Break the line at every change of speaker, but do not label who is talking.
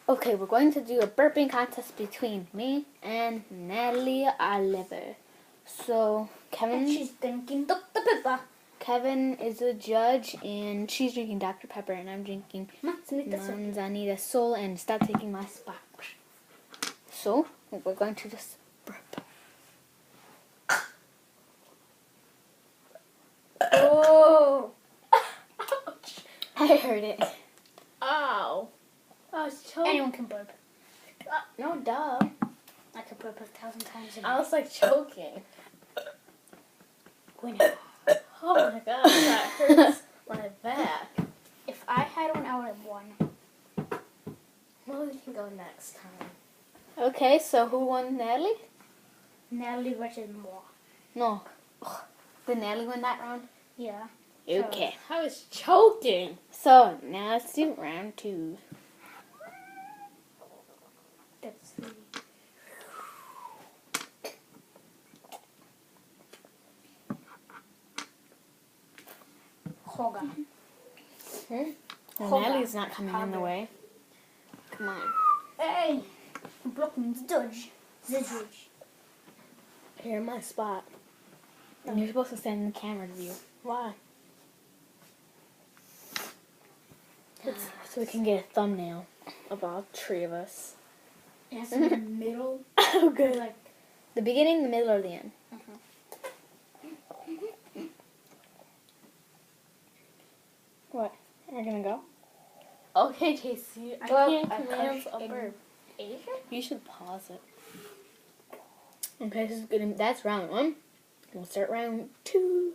Okay, we're going to do a burping contest between me and Natalie Oliver. So,
She's drinking Dr. Pepper.
Kevin is a judge, and she's drinking Dr. Pepper, and I'm drinking Manzanita Sol, and stop taking my spot. So, we're going to just burp.
Oh!
Ouch! I heard it.
Ow! I was choking. Anyone can burp.
No, duh.
I could burp 1,000 times a day.
I was like choking.
Winner.
Oh my god, that hurts my back.
If I had one, I would have won.
Well, we can go next time.
Okay, so who won, Natalie?
Natalie versus moi.
No. Ugh. Did Natalie win that round?
Yeah.
Okay.
I was choking.
So, now let's do round 2.
That's the... Hoga.
Natalie's not coming in the way. Come on.
Hey! Blocking the judge. The judge.
Here, my spot.
And you're supposed to stand in the camera view.
Why?
So we can get a thumbnail of all 3 of us.
It has to be in the middle.
Oh, good.
Like,
The beginning, the middle, or the end? What? Are you gonna go?
Okay, JC. I can't pronounce a burp.
You should pause it. Okay, this is good. That's round 1. We'll start round 2.